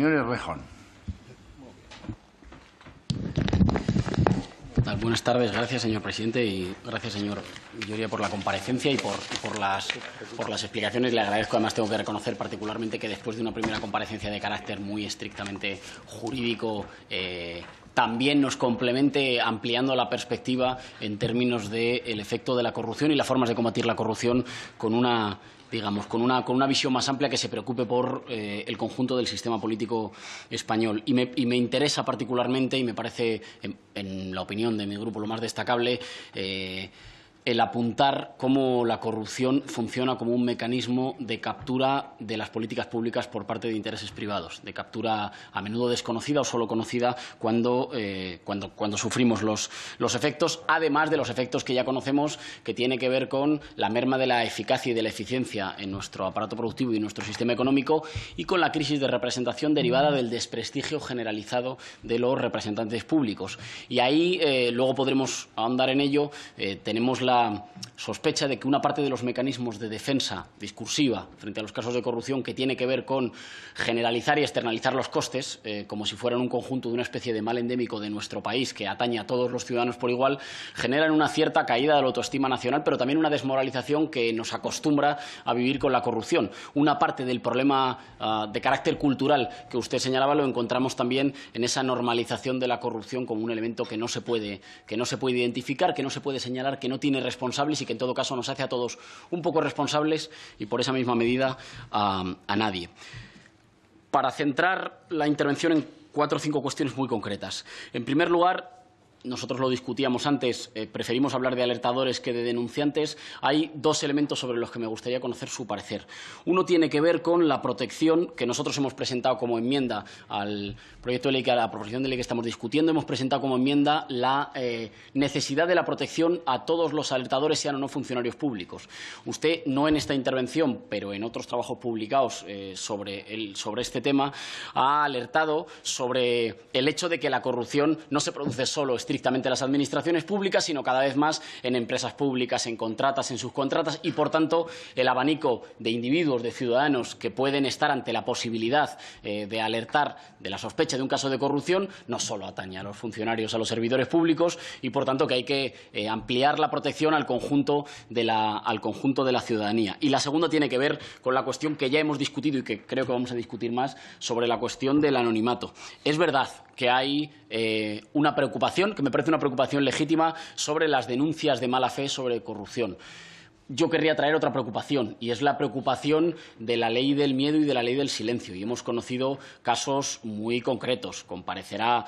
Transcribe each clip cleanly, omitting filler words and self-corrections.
Señor Errejón. Buenas tardes. Gracias, señor presidente, y gracias, señor Lloria, por la comparecencia y por las explicaciones. Le agradezco. Además, tengo que reconocer particularmente que después de una primera comparecencia de carácter muy estrictamente jurídico, también nos complemente ampliando la perspectiva en términos del efecto de la corrupción y las formas de combatir la corrupción con una visión más amplia que se preocupe por el conjunto del sistema político español. Y me interesa particularmente, y me parece, en la opinión de mi grupo, lo más destacable, el apuntar cómo la corrupción funciona como un mecanismo de captura de las políticas públicas por parte de intereses privados, de captura a menudo desconocida o solo conocida cuando sufrimos los efectos, además de los efectos que ya conocemos, que tiene que ver con la merma de la eficacia y de la eficiencia en nuestro aparato productivo y nuestro sistema económico, y con la crisis de representación derivada del desprestigio generalizado de los representantes públicos. Y ahí, luego podremos ahondar en ello, tenemos la sospecha de que una parte de los mecanismos de defensa discursiva frente a los casos de corrupción, que tiene que ver con generalizar y externalizar los costes, como si fueran un conjunto de una especie de mal endémico de nuestro país que atañe a todos los ciudadanos por igual, generan una cierta caída de la autoestima nacional, pero también una desmoralización que nos acostumbra a vivir con la corrupción. Una parte del problema de carácter cultural que usted señalaba lo encontramos también en esa normalización de la corrupción como un elemento que no se puede identificar, que no se puede señalar, que no tiene responsables y que en todo caso nos hace a todos un poco responsables y por esa misma medida a nadie. Para centrar la intervención en 4 o 5 cuestiones muy concretas. En primer lugar, nosotros lo discutíamos antes, preferimos hablar de alertadores que de denunciantes. Hay 2 elementos sobre los que me gustaría conocer su parecer. Uno tiene que ver con la protección que nosotros hemos presentado como enmienda al proyecto de ley, a la proposición de ley que estamos discutiendo. Hemos presentado como enmienda la necesidad de la protección a todos los alertadores, sean o no funcionarios públicos. Usted, no en esta intervención, pero en otros trabajos publicados sobre este tema, ha alertado sobre el hecho de que la corrupción no se produce solo estrictamente en las administraciones públicas, sino cada vez más en empresas públicas, en contratas, en subcontratas, y, por tanto, el abanico de individuos, de ciudadanos que pueden estar ante la posibilidad de alertar de la sospecha de un caso de corrupción no solo atañe a los funcionarios, a los servidores públicos, y, por tanto, que hay que ampliar la protección al conjunto de la ciudadanía. Y la segunda tiene que ver con la cuestión que ya hemos discutido y que creo que vamos a discutir más, sobre la cuestión del anonimato. Es verdad que hay una preocupación, que me parece una preocupación legítima, sobre las denuncias de mala fe sobre corrupción. Yo querría traer otra preocupación, y es la preocupación de la ley del miedo y de la ley del silencio. Y hemos conocido casos muy concretos. Comparecerá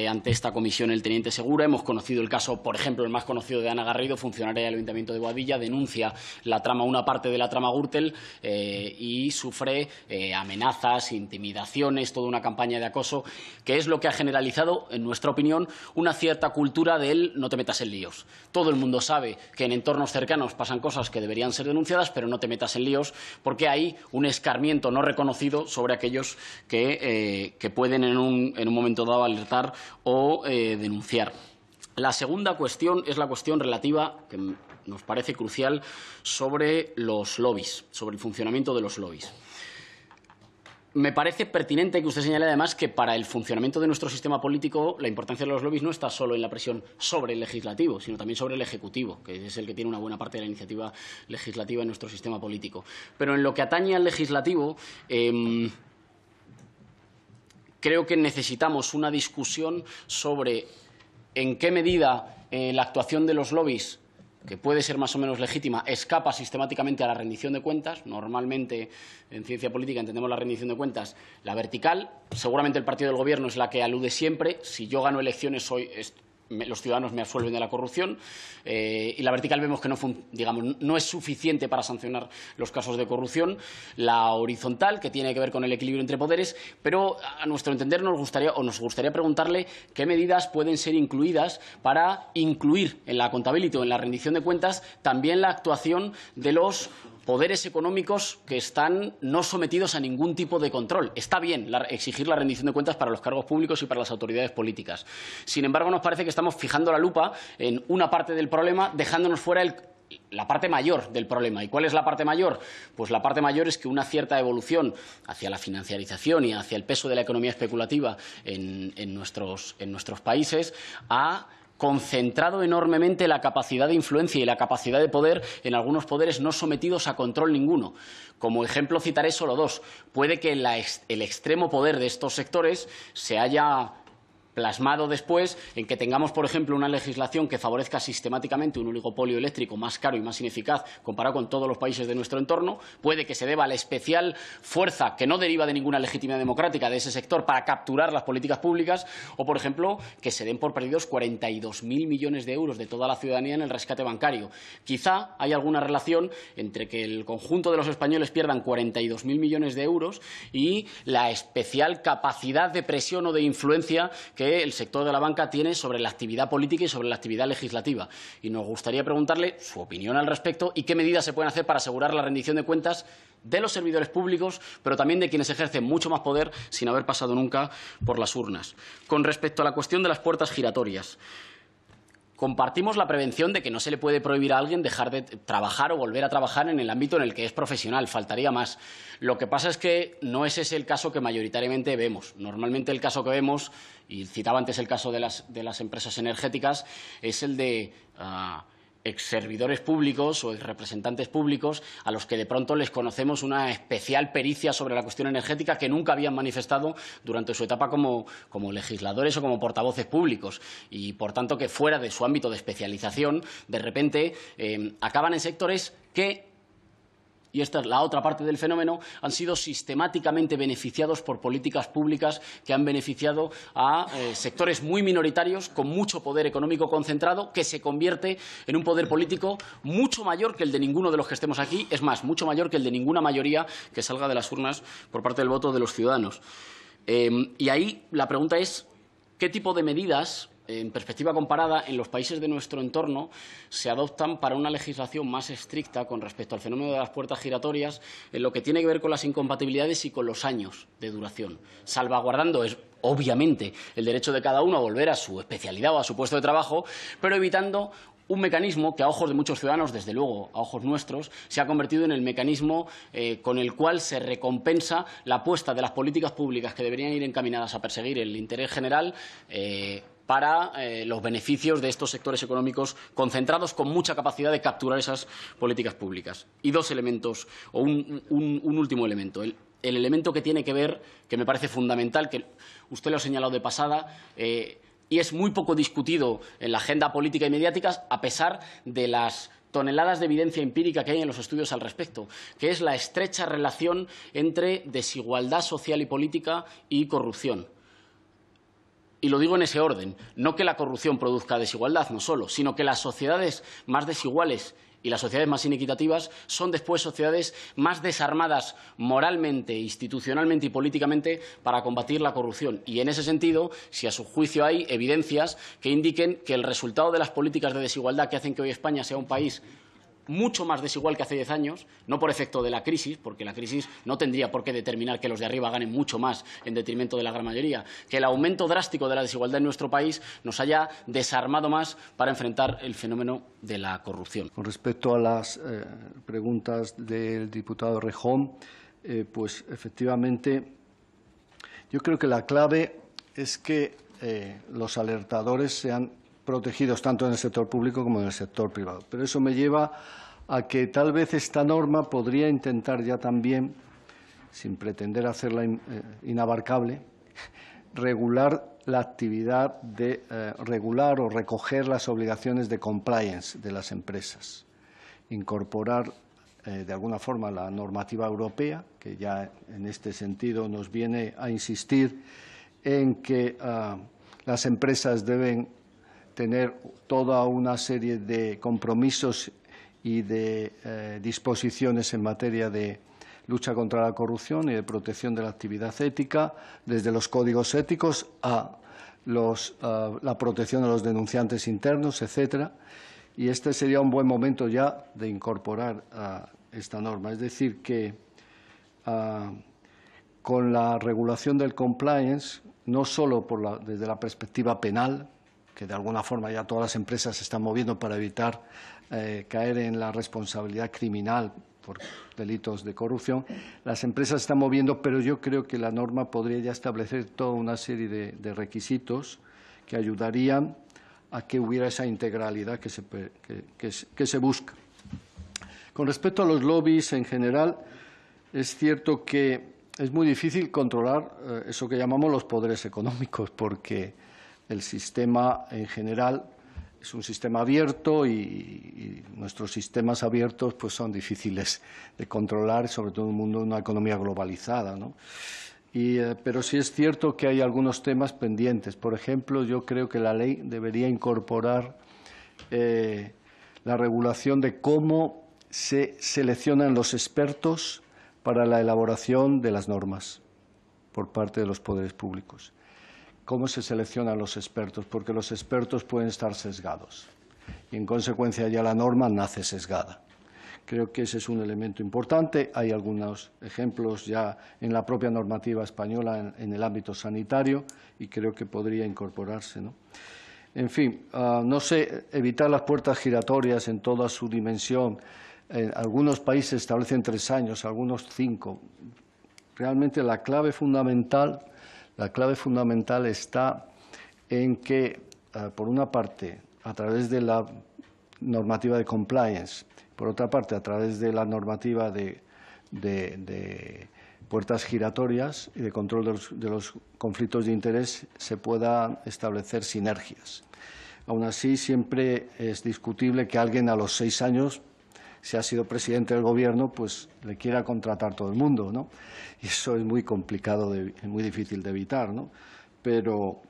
ante esta comisión el teniente Segura. Hemos conocido el caso, por ejemplo, el más conocido, de Ana Garrido, funcionaria del Ayuntamiento de Boadilla. Denuncia una parte de la trama Gürtel y sufre amenazas, intimidaciones, toda una campaña de acoso, que es lo que ha generalizado, en nuestra opinión, una cierta cultura del no te metas en líos. Todo el mundo sabe que en entornos cercanos pasan cosas que deberían ser denunciadas, pero no te metas en líos, porque hay un escarmiento no reconocido sobre aquellos que pueden en un momento dado alertar o denunciar. La segunda cuestión es la cuestión relativa, que nos parece crucial, sobre los lobbies, sobre el funcionamiento de los lobbies. Me parece pertinente que usted señale, además, que para el funcionamiento de nuestro sistema político la importancia de los lobbies no está solo en la presión sobre el legislativo, sino también sobre el ejecutivo, que es el que tiene una buena parte de la iniciativa legislativa en nuestro sistema político. Pero en lo que atañe al legislativo, creo que necesitamos una discusión sobre en qué medida la actuación de los lobbies, que puede ser más o menos legítima, escapa sistemáticamente a la rendición de cuentas. Normalmente, en ciencia política entendemos la rendición de cuentas, la vertical. Seguramente el partido del Gobierno es la que alude siempre. Si yo gano elecciones hoy, los ciudadanos me absuelven de la corrupción, y la vertical vemos que no es suficiente para sancionar los casos de corrupción. La horizontal, que tiene que ver con el equilibrio entre poderes, pero a nuestro entender nos gustaría preguntarle qué medidas pueden ser incluidas para incluir en la accountability o en la rendición de cuentas también la actuación de los poderes económicos que están no sometidos a ningún tipo de control. Está bien exigir la rendición de cuentas para los cargos públicos y para las autoridades políticas. Sin embargo, nos parece que estamos fijando la lupa en una parte del problema, dejándonos fuera la parte mayor del problema. ¿Y cuál es la parte mayor? Pues la parte mayor es que una cierta evolución hacia la financiarización y hacia el peso de la economía especulativa en nuestros países ha concentrado enormemente la capacidad de influencia y la capacidad de poder en algunos poderes no sometidos a control ninguno. Como ejemplo citaré solo dos. Puede que el extremo poder de estos sectores se haya plasmado después en que tengamos, por ejemplo, una legislación que favorezca sistemáticamente un oligopolio eléctrico más caro y más ineficaz comparado con todos los países de nuestro entorno. Puede que se deba a la especial fuerza que no deriva de ninguna legitimidad democrática de ese sector para capturar las políticas públicas o, por ejemplo, que se den por perdidos 42.000 millones de euros de toda la ciudadanía en el rescate bancario. Quizá hay alguna relación entre que el conjunto de los españoles pierdan 42.000 millones de euros y la especial capacidad de presión o de influencia que el sector de la banca tiene sobre la actividad política y sobre la actividad legislativa. Y nos gustaría preguntarle su opinión al respecto y qué medidas se pueden hacer para asegurar la rendición de cuentas de los servidores públicos, pero también de quienes ejercen mucho más poder sin haber pasado nunca por las urnas. Con respecto a la cuestión de las puertas giratorias, compartimos la prevención de que no se le puede prohibir a alguien dejar de trabajar o volver a trabajar en el ámbito en el que es profesional, faltaría más. Lo que pasa es que no es ese el caso que mayoritariamente vemos. Normalmente el caso que vemos, y citaba antes el caso de las empresas energéticas, es el de exservidores públicos o exrepresentantes públicos a los que de pronto les conocemos una especial pericia sobre la cuestión energética que nunca habían manifestado durante su etapa como legisladores o como portavoces públicos y, por tanto, que fuera de su ámbito de especialización, de repente acaban en sectores que, y esta es la otra parte del fenómeno, han sido sistemáticamente beneficiados por políticas públicas que han beneficiado a sectores muy minoritarios con mucho poder económico concentrado que se convierte en un poder político mucho mayor que el de ninguno de los que estemos aquí, es más, mucho mayor que el de ninguna mayoría que salga de las urnas por parte del voto de los ciudadanos. Y ahí la pregunta es ¿qué tipo de medidas, en perspectiva comparada, en los países de nuestro entorno se adoptan para una legislación más estricta con respecto al fenómeno de las puertas giratorias en lo que tiene que ver con las incompatibilidades y con los años de duración, salvaguardando obviamente el derecho de cada uno a volver a su especialidad o a su puesto de trabajo, pero evitando un mecanismo que a ojos de muchos ciudadanos, desde luego a ojos nuestros, se ha convertido en el mecanismo con el cual se recompensa la apuesta de las políticas públicas que deberían ir encaminadas a perseguir el interés general para los beneficios de estos sectores económicos concentrados con mucha capacidad de capturar esas políticas públicas. Y dos elementos, o un último elemento. El elemento que tiene que ver, que me parece fundamental, que usted lo ha señalado de pasada, y es muy poco discutido en la agenda política y mediática, a pesar de las toneladas de evidencia empírica que hay en los estudios al respecto, que es la estrecha relación entre desigualdad social y política y corrupción. Y lo digo en ese orden, no que la corrupción produzca desigualdad, no solo, sino que las sociedades más desiguales y las sociedades más inequitativas son después sociedades más desarmadas moralmente, institucionalmente y políticamente para combatir la corrupción. Y en ese sentido, si a su juicio hay evidencias que indiquen que el resultado de las políticas de desigualdad que hacen que hoy España sea un país mucho más desigual que hace 10 años, no por efecto de la crisis, porque la crisis no tendría por qué determinar que los de arriba ganen mucho más en detrimento de la gran mayoría, que el aumento drástico de la desigualdad en nuestro país nos haya desarmado más para enfrentar el fenómeno de la corrupción. Con respecto a las preguntas del diputado Rejón, pues efectivamente yo creo que la clave es que los alertadores sean protegidos tanto en el sector público como en el sector privado. Pero eso me lleva a que tal vez esta norma podría intentar ya también, sin pretender hacerla inabarcable, regular la actividad de regular o recoger las obligaciones de compliance de las empresas, incorporar de alguna forma la normativa europea, que ya en este sentido nos viene a insistir en que las empresas deben tener toda una serie de compromisos y de disposiciones en materia de lucha contra la corrupción y de protección de la actividad ética, desde los códigos éticos a la protección de los denunciantes internos, etcétera. Y este sería un buen momento ya de incorporar esta norma. Es decir, que con la regulación del compliance, no solo desde la perspectiva penal, que de alguna forma ya todas las empresas se están moviendo para evitar caer en la responsabilidad criminal por delitos de corrupción. Las empresas se están moviendo, pero yo creo que la norma podría ya establecer toda una serie de requisitos que ayudarían a que hubiera esa integralidad que se busca. Con respecto a los lobbies en general, es cierto que es muy difícil controlar eso que llamamos los poderes económicos, porque el sistema en general es un sistema abierto y nuestros sistemas abiertos pues son difíciles de controlar, sobre todo en un mundo de una economía globalizada, ¿no? Pero sí es cierto que hay algunos temas pendientes. Por ejemplo, yo creo que la ley debería incorporar la regulación de cómo se seleccionan los expertos para la elaboración de las normas por parte de los poderes públicos. ¿Cómo se seleccionan los expertos? Porque los expertos pueden estar sesgados y, en consecuencia, ya la norma nace sesgada. Creo que ese es un elemento importante. Hay algunos ejemplos ya en la propia normativa española en el ámbito sanitario y creo que podría incorporarse, ¿no? En fin, no sé, evitar las puertas giratorias en toda su dimensión. Algunos países establecen 3 años, algunos 5. Realmente la clave fundamental está en que, por una parte, a través de la normativa de compliance, por otra parte, a través de la normativa de puertas giratorias y de control de los conflictos de interés, se puedan establecer sinergias. Aún así, siempre es discutible que alguien a los 6 años, si ha sido presidente del Gobierno, pues le quiera contratar todo el mundo, ¿no? Y eso es muy complicado, muy difícil de evitar, ¿no? Pero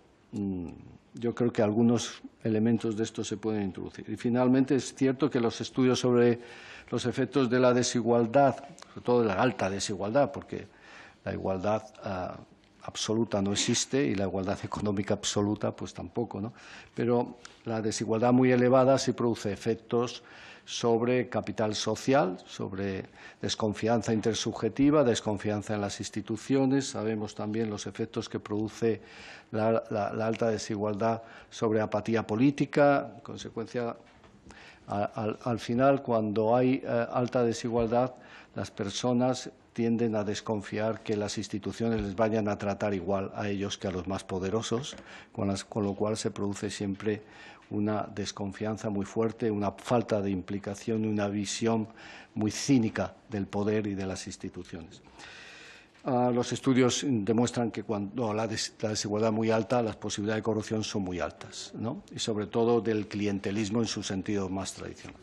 yo creo que algunos elementos de esto se pueden introducir. Y finalmente es cierto que los estudios sobre los efectos de la desigualdad, sobre todo de la alta desigualdad, porque la igualdad absoluta no existe y la igualdad económica absoluta pues tampoco, ¿no? Pero la desigualdad muy elevada sí produce efectos sobre capital social, sobre desconfianza intersubjetiva, desconfianza en las instituciones. Sabemos también los efectos que produce la alta desigualdad sobre apatía política. En consecuencia, al final, cuando hay alta desigualdad, las personas tienden a desconfiar que las instituciones les vayan a tratar igual a ellos que a los más poderosos, con lo cual se produce siempre una desconfianza muy fuerte, una falta de implicación y una visión muy cínica del poder y de las instituciones. Los estudios demuestran que cuando la desigualdad es muy alta, las posibilidades de corrupción son muy altas, ¿no? Y sobre todo del clientelismo en su sentido más tradicional.